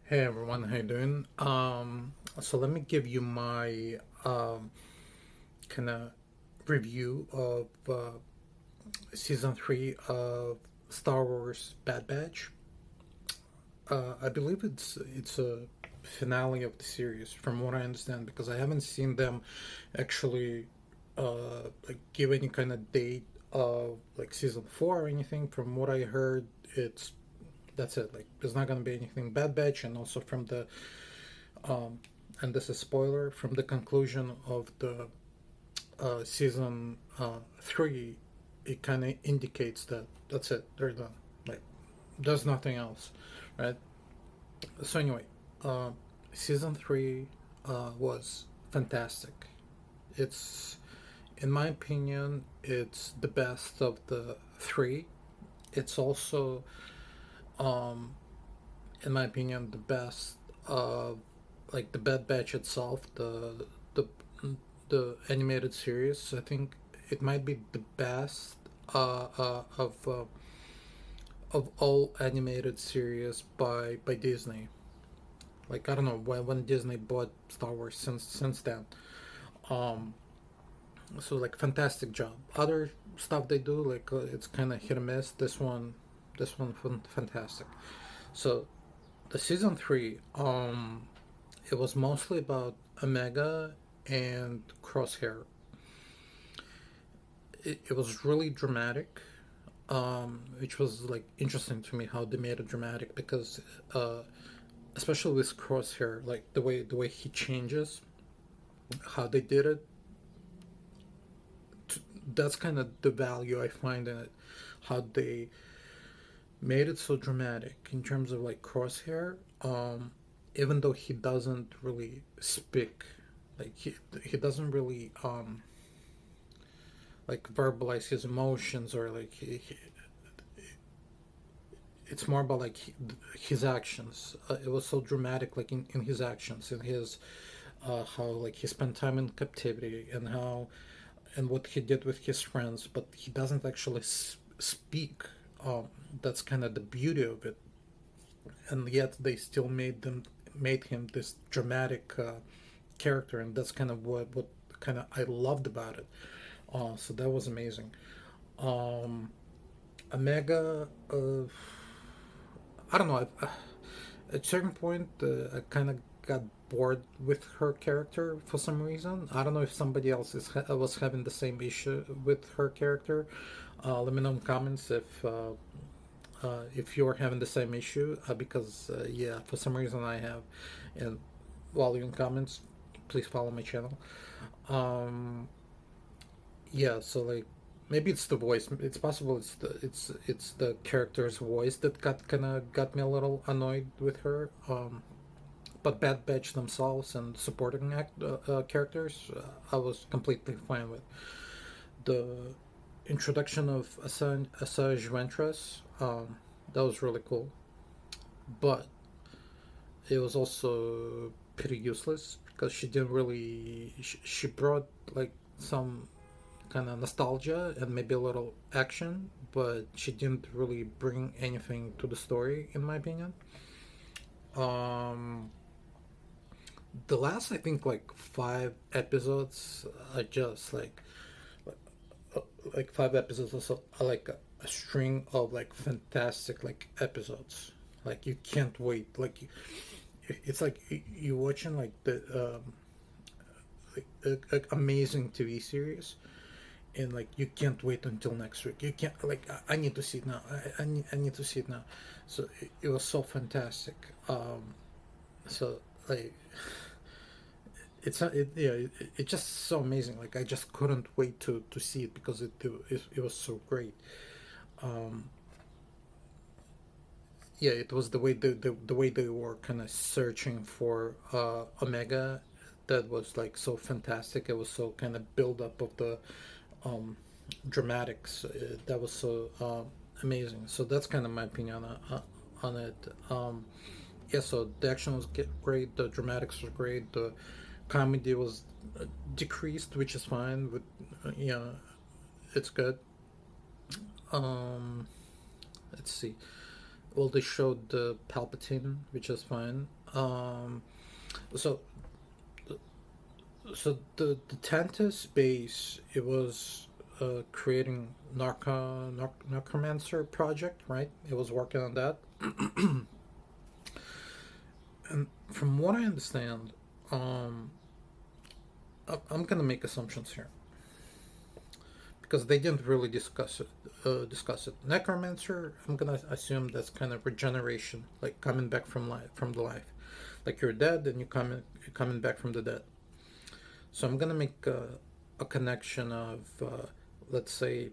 Hey everyone, how you doing? So let me give you my kind of review of season three of Star Wars Bad Batch. I believe it's a finale of the series, from what I understand, because I haven't seen them actually like give any kind of date of like season four or anything. From what I heard, it's that's it. Like, there's not gonna be anything Bad Batch, and also from the um, and this is spoiler from the conclusion of the season three, it kind of indicates that that's it, they're done. Like, there's nothing else, right? So anyway, uh, season three was fantastic. It's, in my opinion, it's the best of the three. It's also, um, in my opinion, the best of like the Bad Batch itself, the the animated series. I think it might be the best of all animated series by Disney. Like, I don't know when Disney bought Star Wars since then. Um, so like, fantastic job. Other stuff they do, like, it's kind of hit or miss. This one fantastic. So the season three, it was mostly about Omega and Crosshair. It was really dramatic, which was like interesting to me how they made it dramatic because, uh, especially with Crosshair, like the way he changes, how they did it. That's kind of the value I find in it, how they made it so dramatic in terms of like Crosshair. Even though he doesn't really speak, like he doesn't really like verbalize his emotions, or like it's more about like his actions. It was so dramatic, like in his actions, in his how like he spent time in captivity, and how and what he did with his friends, but he doesn't actually speak. Um, that's kind of the beauty of it, and yet they still made him this dramatic character, and that's kind of what kind of I loved about it. So that was amazing. Um, Omega, I don't know. At a certain point, I kind of got bored with her character for some reason. I don't know if somebody else was having the same issue with her character. Let me know in the comments if you're having the same issue, because yeah, for some reason I have. And while you're in comments, please follow my channel. Um, yeah, so like, maybe it's the voice. It's possible it's the character's voice that got me a little annoyed with her. But Bad Batch themselves and supporting characters, I was completely fine with. The introduction of Asajj Ventress, that was really cool, but it was also pretty useless because she didn't really. She brought like some kind of nostalgia and maybe a little action, but she didn't really bring anything to the story, in my opinion. Um, the last, I think, like 5 episodes are just like 5 episodes or so are like a string of like fantastic like episodes. Like, you can't wait. Like, it's like you're watching like the like, amazing TV series, and like you can't wait until next week. You can't, like, I need to see it now. I need to see it now. So it was so fantastic. So like, yeah, it's just so amazing. Like, I just couldn't wait to see it because it was so great. Um, yeah, it was the way they were kind of searching for Omega, that was like so fantastic. It was so kind of build up of the um, dramatics. That was so amazing. So that's kind of my opinion on it. Yeah, so the action was great. The dramatics was great. The comedy was decreased, which is fine. With yeah, it's good. Um, let's see. well, they showed the Palpatine, which is fine. So the Tantus base, it was creating Necromancer project, right? It was working on that. And from what I understand, um, I'm gonna make assumptions here because they didn't really discuss it. Discuss it. Necromancer, I'm gonna assume that's kind of regeneration, like coming back from life, from the life, like you're dead and you're coming back from the dead. So I'm gonna make a connection of, let's say,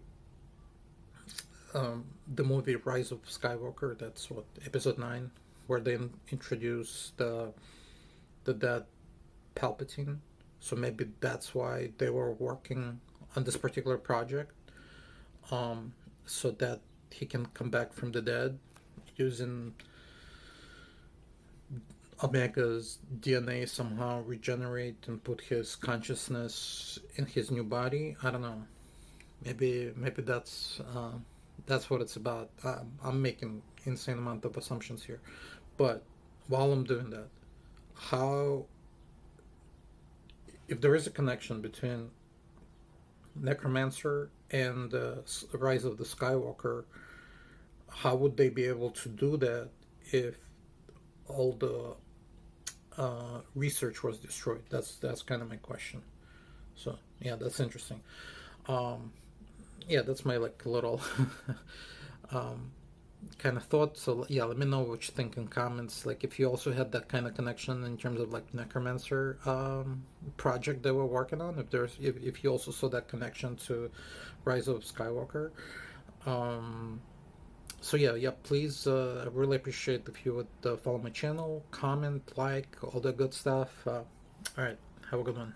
the movie Rise of Skywalker. That's what Episode 9, where they introduce the dead Palpatine. So maybe that's why they were working on this particular project, so that he can come back from the dead using Omega's DNA, somehow regenerate and put his consciousness in his new body. I don't know. Maybe that's what it's about. I'm making insane amount of assumptions here, but while I'm doing that, how, if there is a connection between Necromancer and Rise of the Skywalker, how would they be able to do that if all the research was destroyed? That's kind of my question. So yeah, that's interesting. Um, yeah, that's my like little um, kind of thought. So yeah, let me know what you think in comments. Like if you also had that kind of connection in terms of like Necromancer project they were working on. If you also saw that connection to Rise of Skywalker. Um, so yeah, please, I really appreciate if you would follow my channel, comment, like, all the good stuff. All right, have a good one.